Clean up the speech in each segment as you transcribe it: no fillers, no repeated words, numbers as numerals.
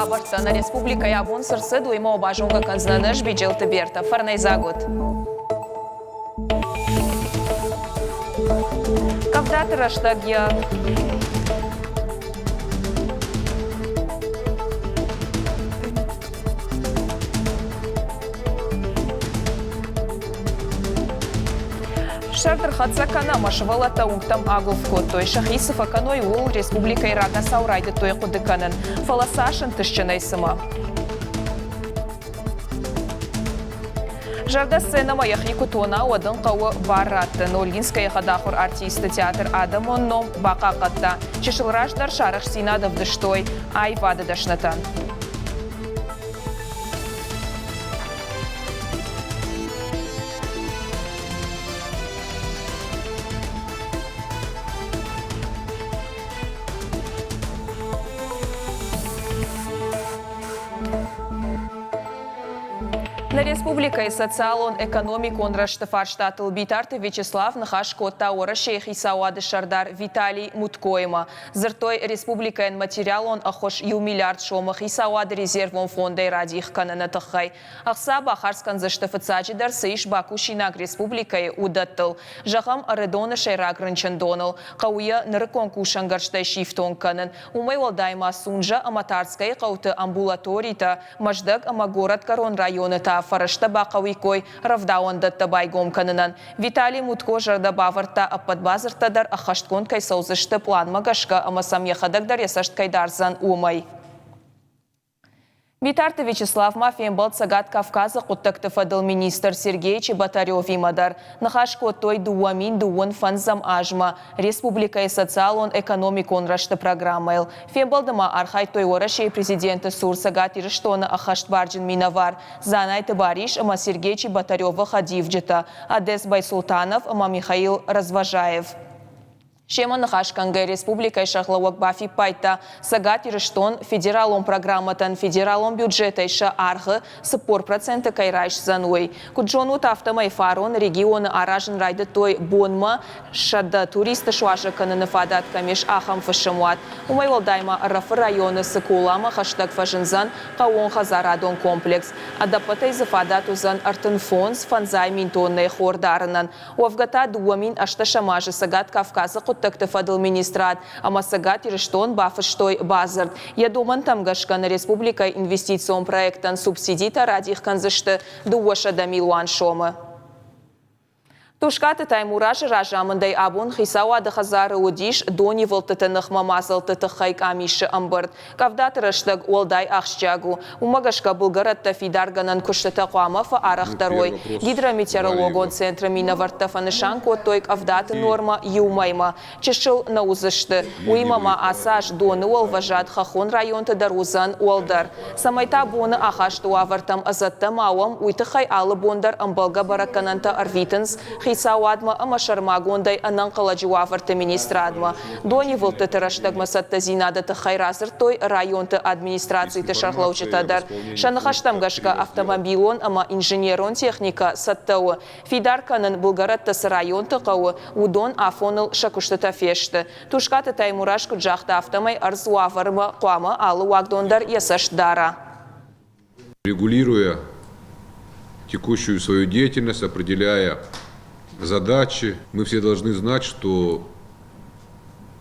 Хабарцана республика ябун сырсы дуйма обажунга канзнаныш бижилты берта. Фарнай загуд. Кавдаты раштагья. Шартер хатсакана машвала таумтам агулфко той шахисов аканой ул республика Ирага саурайды той кудыканын фаласашын тышчынайсыма. Жарда сцена маях якутона одын қауы барратты. Нольгинская хадахур артисты театр Адамон ном бақа қатта. Чешілраждар шарық синадов дыштой ай вады дашнатан. На республика и социалон экономик он раштафарштат Лбитарты Вячеслав Нахашко Таура Шейх Исауады Шардар Виталий Муткоема. Зертой республика и материал он охош миллиард шомах Исауады резервом фонда и ради их кананатахай. Ахса Бахарскан заштафацаджидар Саиш Бакушинаг республика и удаттал. Жахам Аредона Шейрак Ранчандонал. Кауя Нарконкушан Гарштай Шифтон канан. Умей Валдайма Сунжа Аматарская Каута амбулаторита. Маждаг Амагород Карон района та фарашта бақауикой равдауан датта байгом канынан. Виталий Мутко жарда баварта аппадбазартадар ахашткон кайсаузышты план магашка амасам яхадагдар ясашт кайдарзан умай. Витарты Вячеслав Мафием был цагат Кавказа куттакты фадыл министр Сергей Чеботарев имадар. Нахашко той дуамин дуон фанзам ажма. Республика и социал он экономик он рашты программайл. Фембалдыма архай той орашей президента Сур цагат ирыштона ахашт барджин минавар. Занайты бариш ама Сергей Чеботарева хадивджита. Адес Байсултанов ама Михаил Разважаев. Шема Нахашканга республика и шахлауак бафи пайта сагат ирыштон федералом программатан федералом бюджета иша архы сыпор процента кайрайш зануй. Куджону тафтамай фарон регион аражен райды той бонма шадда туриста шуаша кананафадат камеш ахам фашамуат. Умай валдайма рафы районы сыкулама хаштаг фашинзан каон хазарадон комплекс. Адапатай зафадат узан артенфонс фанзай минтонный хордарынан. Уавгата дуамин ашташамажи сагат Кавказа так-то фадл министрат, а массагат ирыштон бафыштой базард. Я думан там гашкана республика инвестицион проектан субсидита ради их канзышты дуоша да милуан шома. Тушкаты таймураж ражамандай абун хисауа дахазары удиш дони волтатанах мамазал татахайк амиши амбард. Кавдаты раштаг олдай ахшчагу. Умагашка булгаратта фидарганан куштата куамафа арахтарой. Гидрометеорологон центра минаварта фанышанко той кавдаты норма юмайма. Чешил на узышты. Уимама асаж доны олважат хахон район тадарузан олдар. Самайта боны ахашту авартам азатта мауам уйтахай алы бондар амбалга баракананта арвитанс Хисауадма амашармагондай ананкаладжуаварта министрадма. Дони волтата раштагма сатта зинадата хайразыр той районта администрации шархлаучатадар. Шанахаштамгашка автомобилон ама инженерон техника саттауы. Фидарканын булгаратта районта кауы удон афоныл шакуштата фешті. Тушкаты таймурашку джахта автомай арзуаварма куама алы вагдондар ясаштдара. Регулируя текущую свою деятельность, определяя задачи, мы все должны знать, что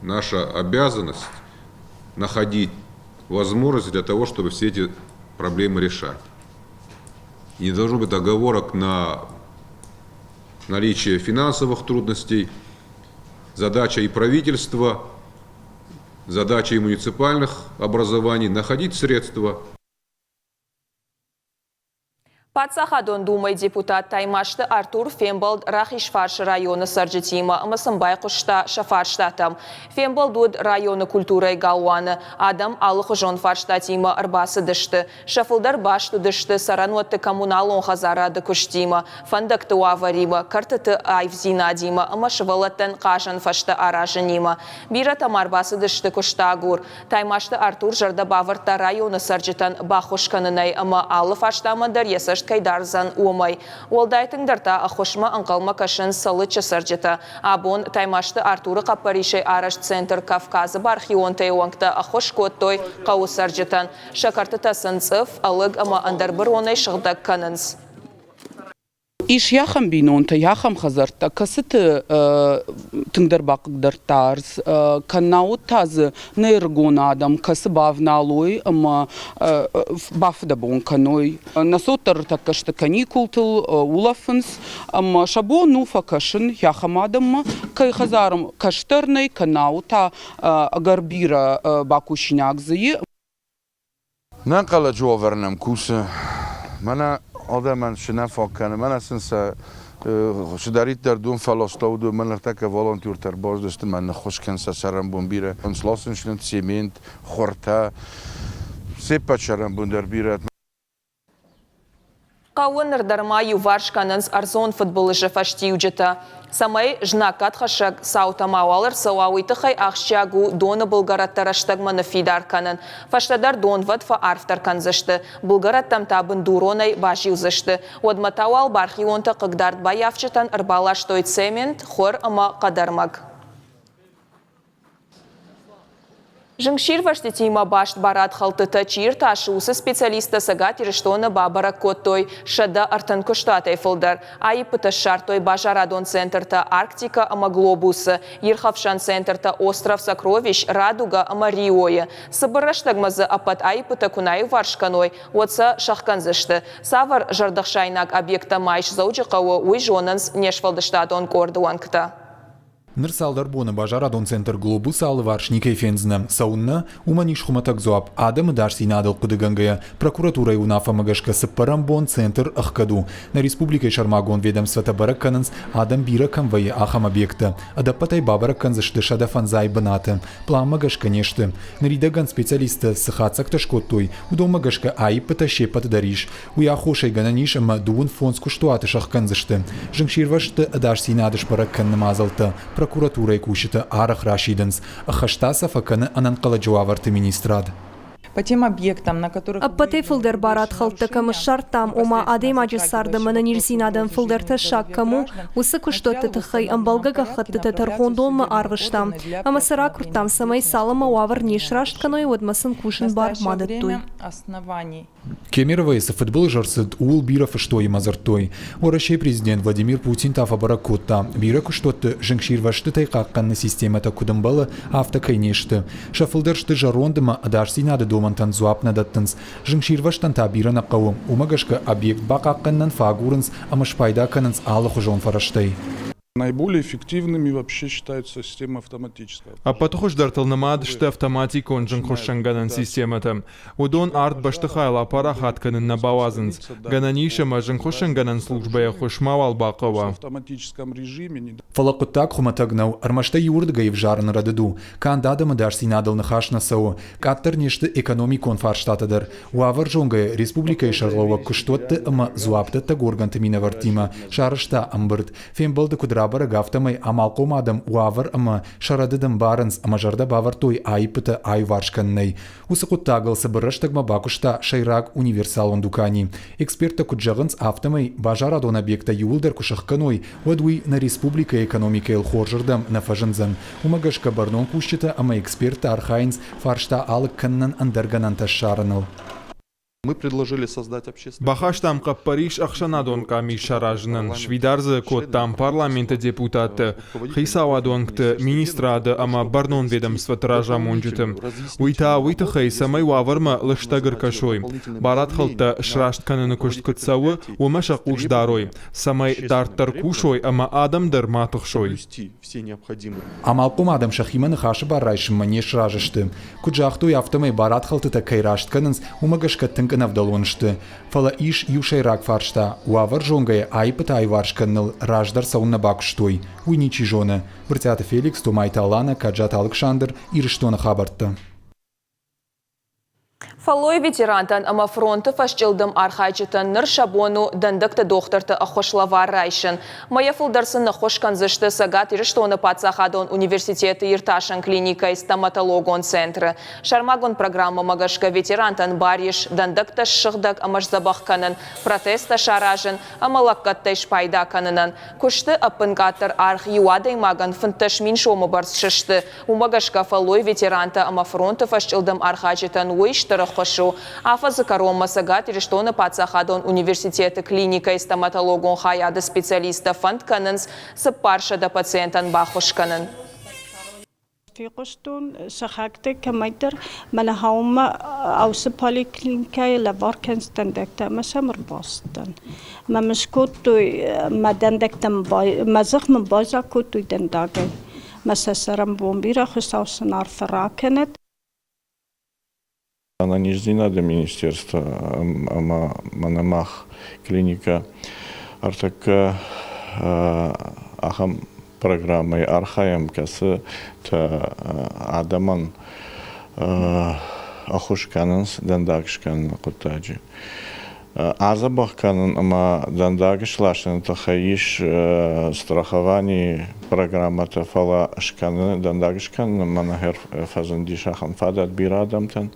наша обязанность находить возможность для того, чтобы все эти проблемы решать. И не должно быть оговорок на наличие финансовых трудностей. Задача и правительства, задача и муниципальных образований находить средства. Патсахадон думай депутат Таймашты Артур Фембалд Рахишфарш районы Сарджитима, Масамбай Кушта Шафарштатам. Фембалдуд районы культурой Галуаны, Адам Алых Жон Фарштатима Арбасы дышты, Шафылдар Башту дышты, Сарануатты коммуналон Хазарады Куштима, Фандакты Уаварима, Картыты Айвзинадима, Амашвалаттен Кашан Фашты Аражанима. Биратам Арбасы дышты Куштагур. Таймашты Артур Жардабаварта районы Сарджитан Бахушканынай, Ама Алы Фаштамадар Есашт Кайдарзан Умай. Олдайтыңдарта Ахошма Анкалма Кашын Салы Часарджита. Абон Таймашты Артуры Капаришай Араш Центр Кавказы Бархион Тайуангта Ахош Коттой Кау Сарджитан. Шакарты Тасынцыв Алыг Ама Андарбыр Онай Шығдак Канынс. İş yaxam binonta yaxam xazarta kasıt tındır bakıdır tarz kanavut tazı nergon adam kası bavnaloy ama bafda bon kanoy nasotlar takıştı kanikultul ulafens ama şabo nufa kaşın yaxam adam kay xazarım kaştırnay kanavta garbira bakuşinak zıyı. ننقل جوابرنم کوسه من آدم شنفاک کنه من اصلا شدارید در دون فلاسطه و من لطکه والانتیور تر باز داشتم من خوش کنسه سرم بون بیره انسلاسن شنید سیمنت خورته سپت شرم بون در بیره Кауыныр дарма юваршканынс арзон футболыжы фаштиюджета. Самай жнакат хашак саутамауалыр сауауитыхай ахшчагу доны булгараттараштагманы фидарканын. Фаштадар донват фа арфтар канзышты. Булгараттам табын дуронай башиузышты. Одматауал бархионта кыгдард баявчытан ырбалаштой цемент хор ама кадармаг. Жыңшир ваштетима башт барат халтыта чир ташусы специалиста сагат ириштона бабара коттой шада артан куштатай фылдар. Айыпыта шартой бажарадон центрта Арктика ама глобусы, Ирхавшан центрта остров сокровищ Радуга ама Риоя. Сыбыраштагмазы апат айыпыта кунай варшканой, отса шахканзышты. Савар жардахшайнак объекта майш заучықауы уй жонанс нешвалдыштадон кордуанкта. Нырсалдар боны бажарадон центр глобус алы варшникай фензна. Саунна уманиш хуматак зоап адам дарси надал кудыгангая. Прокуратура юнафа магашка сыппарам бон центр ахкаду. На республикой Шармагон ведомствата бараккананс адам бира камвае ахам объекта. Адапатай бабараккан шада фанзай баната. План магашка нешты. Наридаган специалиста сахацак ташкоттой. Удом магашка айпата шепат дариш. Уяхошай гананиш ама дуун фонску штуаты шахканзышты. Жыңширвашты дарси надыш бараккан намазалта. Прокуратура и кушита Арах Рашиденс, Ахаштаса Факана Ананкала Джуаварты министрад. По тем объектам, на которых... Аппатай фылдар барат халтакамы шартам, ома адем аджисарды мана нирсинадын фылдарта шаккаму, усы куштотты тыхай амбалгага хатты тархондолма арвыштам. Ама сара куртам самай салама уавар нишраштканой одмасын кушин бар мадаттуй. Кемерова из футбол жарсыд уул биров что и мазартой. Орашей президент Владимир Путин тафа баракотта. Бирок что-то жыңширвашты тайқаққанны системата кудымбалы автокайнешті. Шафылдаршты жарондыма адарси нады домантан зуапна даттынс. Жыңширваштан табира нақауы. Умагашка объект бақаққаннан фагурынс, амашпайда канынс алы хужон фараштай. Наиболее эффективными вообще считается система автоматическая. А потом дартылнамад, что автоматик он жинхошанганан системата. Удон арт баштыхайла парахатканын на бавазынс. Гананишама жинхошанганан службая хошмавал бакова. В автоматическом режиме. Фалакутак хуматагнау армашта юрдга и вжарн радыду. Кандадамы дарси надал нахаш на сау. Каттар нешты экономикон фарштатадар. Уавар жонгая республика и шарлова куштотты ама зуапты тагорганты минавартима. Шарышта амбырт. Фембалды кудра барагафтамай амалком адам уавар ама шарадыдым барынс ама жарда бавартой айпыта ай варшканнай. Усыкуттагыл сыбырыштагма бакушта шайрак универсалон дукани. Эксперта куджагынс автомай бажарадон объекта юлдар кушахканой вадуй на республика экономика эл хоржырдам на фажынзан. Умагашка барнон кущита ама эксперта архайнс фаршта алык каннан андарганан ташшаранал. Мы предложили создать общественный... Бахаштам Париж Ахшанадон Камишаражнан, Швидарза Коттам парламента депутата, Хисавадонкт министрада ама Барнон ведомства Тража Монджитам. Уита Хей самай Ваварма Лаштагар Кашой. Барат Халта Шрашт Канана Кушткацауа, Умаша Куш Дарой. Самай Дартар Кушой, ама Адам Дарматухшой. Амалком Адам Шахиман Хаша Барайшим Манеш Ражашты. Куджахту Автомай Барат Халта Кайрашт Кананс, Умагашка клиника навдалоншты. Фала иш юшайрак фаршта. Уавар жонгая айпыт айваршканныл раждар саунна бакштой. Уйничи жона. Вртята Феликс, Томайта Алана, Каджат Александр, Ирштона Хабарта. Фалой ветерантан ама фронты фашчылдым архайчытын ныр шабону дандыкты докторты ахошлава райшын. Мая фылдарсын нахош канзышты сагат Ирштона Пацахадон университеты Ирташан клиника и стоматологон центры. Шармагон программа магашка ветерантан бариш дандыкты шыгдак амаш забахканын, протеста шаражын, амалаккаттай шпайда канынын. Кушты аппынгаттыр арх юадай маган фынтыш миншомы барс шышты. У магашка фалой ветеранта ама фронты фашчылдым архайчытын уйштыры хошу. Афазы корома сагат Ирштона Пацахадон университеты клиника и стоматологон хаяды специалиста фонд канынс сыпарша да пациентан бахош канын. Фикустун сахакте камайтер манахаума аусы поликлиника лаваркенстендекта масамр бостон. Мамскотуй мадендектам мазахм базакотуй дендаге. Масасарам бомбира хусаусан арфаракенет. Она не ждена до министерства, Манамах клиника артака ахам программой архаем касы та адаман ахушканынс дандагшкан кутаджи. Азабахканын ама дандагшлашын та хаиш страхование программа та фала шканы дандагшкан манахер фазандишахан фадат бирадамтан.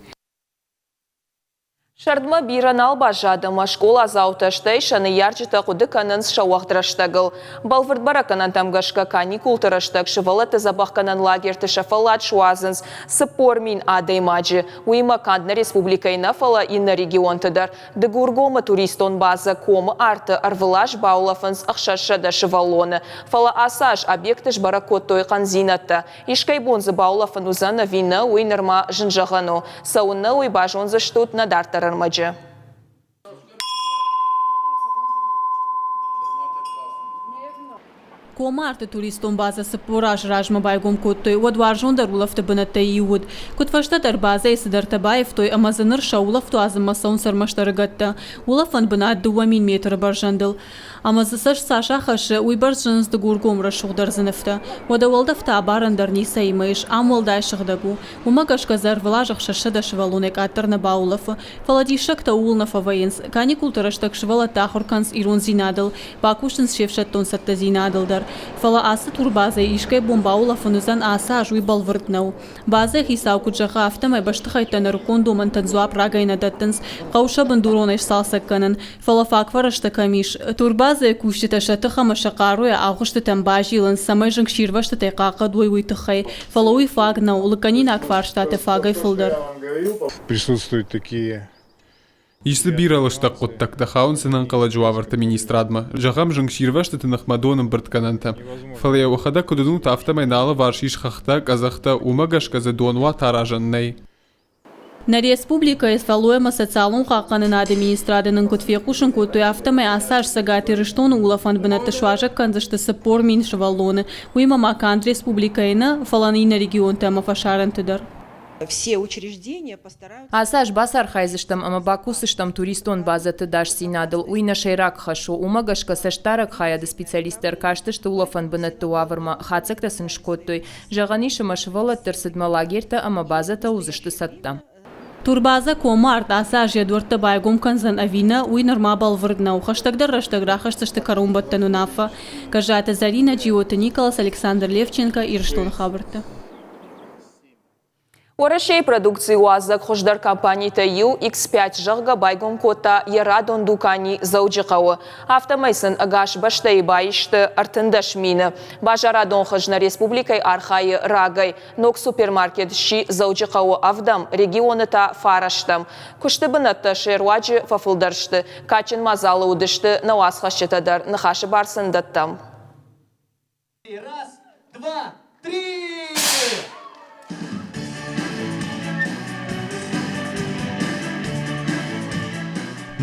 Шардма биранал бажадыма школа зауташтай шаны ярчыта құды канынс шауақтыраштагыл. Балвырд бараканан тамгашка каникул тыраштаг шывалаты забахканан лагерті шафалат шуазынс сыпор мин адаймаджи. Уима кандна республикайна фала инна регион тыдар. Дыгургома туристон база комы арты арвылаш баулафынс ақшашада шывалоны. Фала асаж объектыш баракот тойқан зинатта. Ишкай бонзы баулафын узана вина уйнырма жынжағану. Сауынна уйбажонзы штут надартар армаджа. Комарты туристон база сыпораж ражма байгом коттой одваржон дарулафты бынатта иуд. Котфаштатар база исыдартабаев той амазаныр шаулафту азымасон сармаштарыгатта. Улафан бынат 2 метр баржандыл. Амазысаш саша хашы уйбаржыныз дыгургом рашуғдарзыныфта. Одавалдафта абарандар нисаймыш, амвалдай шығдагу. Умагашказар влажах шашыда шывалунек аттарна баулафы. Фаладишакта улнафа военс. Каникул тараштак шывала тахурканс ирон зинадыл. Бакушынс шевшаттон сатта зинадылдар. Фала асы турбаза ишкай бомбаулафынызан аса ажуй балвыртнау. База хисау куджаха автомай баштыхайтан рукондоман танзуа прагайна даттынс. Қауша бандуронеш салсакканын. Фала факварашта камиш. Турбаза кушта шатыха машақаруя ауғышты тамбажилын самай жынг ширвашты тайқақа дуй уйтыхай. Фала уй фагнау улыканин акварштаты фагай фылдар. Присутствуют такие. Если биралышта қоттакта хаунсынан қала жуаварта министрадма. Жағам жынг ширвашты тынық мадоным бірткананта. Фалая уахада кудуну тафтамайналы варшиш хахта казахта умагашказы донуа таражаннай. На республика исфалуема социалун хаққанын администрадының көтфеқушын көтуй автомай асаж сагаты рыштоны улафан бінатты шуажак канзышты сыпор мин шывалоны. Уйма маканд республикайна фаланына регион тама фашарантыдар. Все учреждения постараются. Асаж басар хайзыштам ама бакусыштам туристон базаты даш синадыл. Уйна шайрак хашу умагашка саштарак хаяды специалистер каштышты улафан бінатты уавырма хацактасын шкоттой. Жағанишы машывала тырсыдма лагерта ама базата узышты сатта. Турбаза комарт асаж ядворта байгом канзан авина уй норма балвырднау. Хаштагдар раштагра хашташты карумбаттану нафа. Кажата Зарина, Джиота Николас, Александр Левченко, Ирштон Хабарта. Орашей продукции уазак хождар компании Таю X5 жағға байгом кота ярадон дукани зауджықауы. Автомайсын агаш баштай байышты артындаш мины. Бажарадон хожна республикай архайы рагай. Нок супермаркет ши зауджықауы авдам регионы та фараштам. Күшті бінатты шеруаджы фафылдаршты. Качын мазалы удышты науасхашчетадар нахашы барсындаттам. Раз, два, три!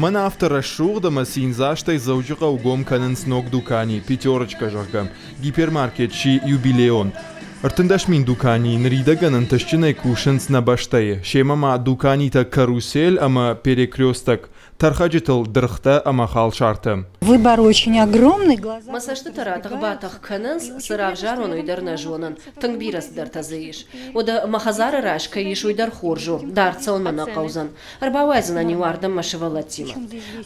Мана автора шуғдама синзаштай зауджыға угом канын сног дукани, пятерочка жағгам, гипермаркет ши юбилеон. Артындашмин дукани нридаган анташчиной кушенц на баштае. Шемама дуканита карусель, ама перекресток. Тархаджитал дрхта, ама халшарта. Выбор очень огромный. Масашты таратах батах кананс сырав жарон уйдар на жонан. Тангбирас дар тазаиш. Ода махазары рашка иш уйдар хоржу. Дарца он мана каузан. Арбауайзан ани вардам машевалатима.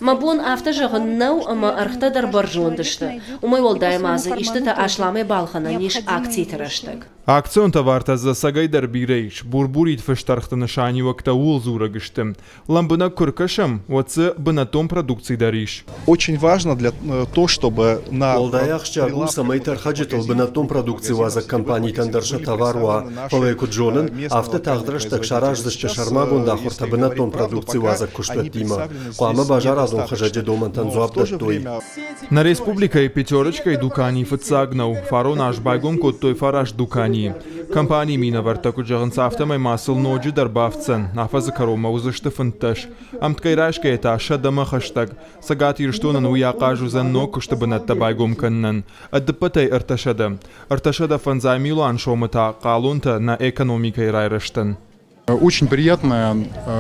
Мабон автожаган нау, ама архта дар баржон дышты. Умай волдай мазы иштата ашламе балхана ниш акции тараштаг. Акцион таварта за сагайдар бирейш. Бурбурит фештархта нашани вакта улзура гыштым. Ламбына куркашам, ватсы бынатом продукции дариш. Очень важно для то, чтобы на Олдаях гу самай тархаджитал бынатом продукции ваза компании тандарша товаруа павейку джонен, авто тахдраш так шараж зашча шармагон дахурта бынатом продукции ваза куштатима. Куама бажарадон хажаджи доман танзуапташтой. На республика и пятерочка и дукани фацагнау. Фаро наш байгом коттой фараж дукани. Компании мина вартаку джаганцафтамай масл ноджи дарбавцен. Нафаза карома узашты фанташ. Амткайрашка это шадама хаштаг. Сагатир что на нуя кажу за ног, чтобы над табайгом каннан. Аддапатай арташада. Арташада фанзамилу аншомата калунта на экономикой райраштан. Очень приятное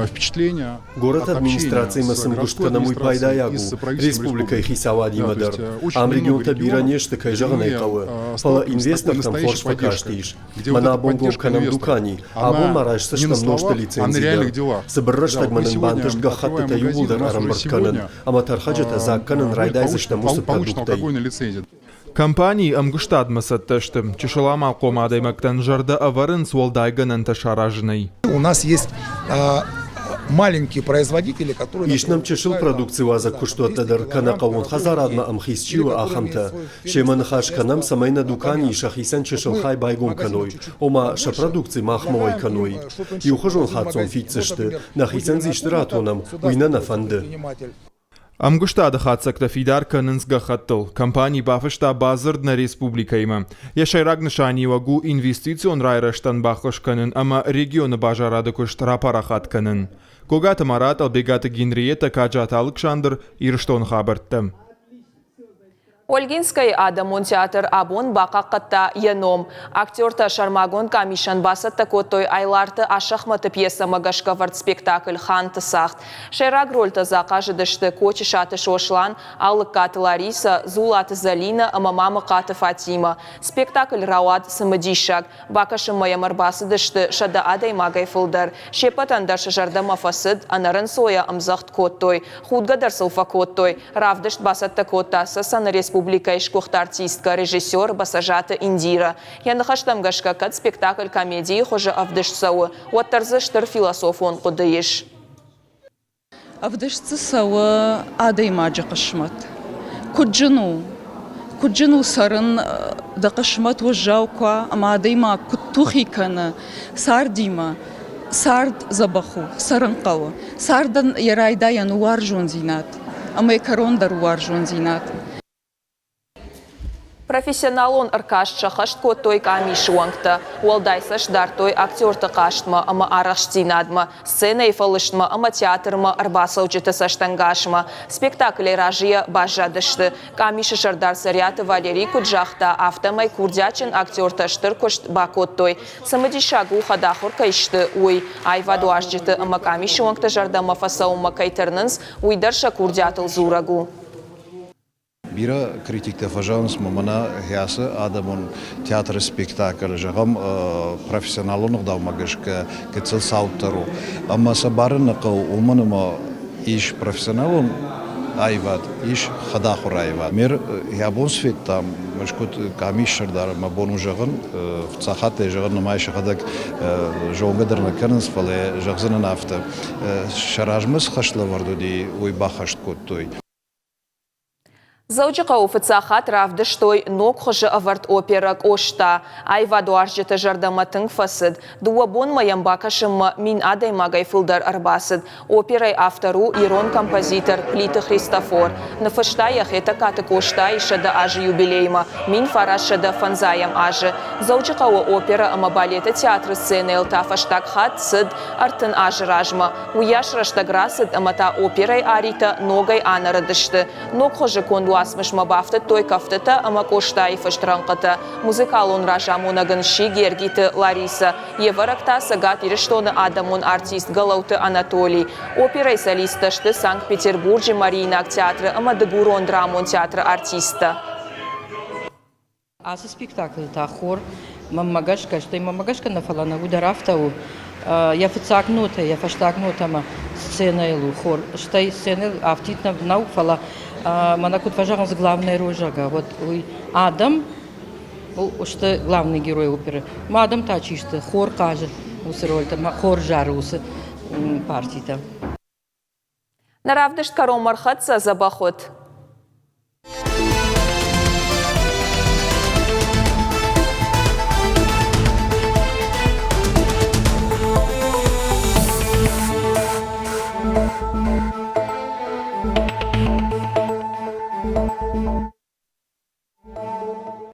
впечатление. Город администрации Масамгушка на мой пайдаягу. Республика Хисавади Мадар. Регион Табира нечто кайжаганай кавы. Пала инвестор там форш покаштиш. Мана бонгом канам дукани. Абон мараш саштам ношта лицензия. Собраш так манан банташ гахатта та юбулдар арамбартканан. Аматар хаджата за канан райдай заштам усы продуктай. Компании амгуштад масатташтым. Чешалама комадай мактан жарда аварын суалдайган анташаражной. У нас есть маленькие производители, которые... Ишнам чешил продукцию ваза куштуаттадар канакавон хазарадна амхисчива ахамта. Шеман хаш канам самайна дукани шахисан чешил хай байгом каной. Ома ша продукции махмовой каной. Юхожон хатсон фитцешты. Нахисан зиштратонам. Уйна нафанды. Амгуштада хацакта фидар канынс гахаттыл. Компании бафышта базырд на республикайма. Яшайраг нышани вагу инвестицион райраштан бахыш канын, ама регионы бажарады кушт рапарахат канын. Когата марат албегата Генриета Каджат Александр ирштон хабартты. Ольгинский Адамон театр абон бақақытта еном. Актерта Шармагон камишан басатта коттой айларты ашахматы пьеса магашкавард спектакль ханты сахт. Шайраг рольта зақажы дышты кочи шаты шошлан, аллы каты Лариса, зулаты Залина, амамамы каты Фатима. Спектакль рауад самадишак. Бақашым маямар басы дышты шада адай магай фылдар. Шепатан даршы жарда мафасыд, анарын соя амзахт коттой. Худга дарсылфа коттой. Равдышт басатта коттасы саны Республика ишкухт артистка, режиссер, басажата Индира. Я нахаштам гашка кат спектакль комедии хоже авдышцауы. Уаттарзы штыр философ он кудыиш. Авдышцауы адай маджа кашмат. Куджину сарын да кашмат вожаука, ама адай ма куттухи кана, сардима. Сард забаху, сарынқауы. Сардан ярайдаян уаржон зинат. Ама экарондар уаржон зинат. Профессионалон аркашча хашт коттой камиш уангта. Уалдайсаш дартой актерты каштма, ама арахштинадма. Сцена и фалыштма, ама театрма арбасаучыты саштангашма. Спектакль ражия бажадышты. Камиши шардар саряты Валерий Куджахта, автомай курдячин актерта штыркошт бакоттой. Самадишагу хадахур кайшты уй. Айваду ажжыты ама камиши уангта жардама фасаума кайтернынс уйдарша курдятыл зурагу. Бира критикте фажанс мамана ясы адамон театр спектакль жагам профессионалонук давмагышка кецел сауттару. Amma сабарын кыл уманыма иш профессионалон айват, иш хадахур айват. Мер ябон свет там мышкут камишердар мабону жагын в цахате жагын майша хадак жонгадырна кернс фале жагзына нафта. Шаражмыс хашлы вардуди уй бахашт коттой. Заучыға уфыцахат равдыштой нок хожы аварт опера кошта. Айва дуаржыты жардаматын фасыд. Дуабон маям бакашымма мин адай магай фылдар арбасыд. Операй автору ирон композитор Плиты Христофор. Нафышта яхета каты кошта ишада ажы юбилейма. Мин фарашада фанзаям ажы. Заучыға опера ама балета театры сцены элта фаштак хат сыд артын ажы ражма. Уяш раштаграсыд амата операй арита ногай анарадышты. Нок хожы конду дуасмыш мабафты той кафтыта ама коштаев штранкыты. Музыкалон ражамунагын Гергиты Лариса. Еваракта сагат ирештоны адамун артист Галауты Анатолий. Опера солисташты Санкт-Петербурге Маринак театры ама Дегурон драмон театры артиста. Аз спектакль та хор мамагашка, что мамагашка на фалана ударафтау. Я фацакнута, я фаштакнута ма сцена илу хор. Что сцена автитна науфала. Манакут важаган с главной рожага. Вот Адам, что главный герой оперы. Адам та чисто хор каже, усроль там хор жарусы партита. Наравдышт каромархатса забахот.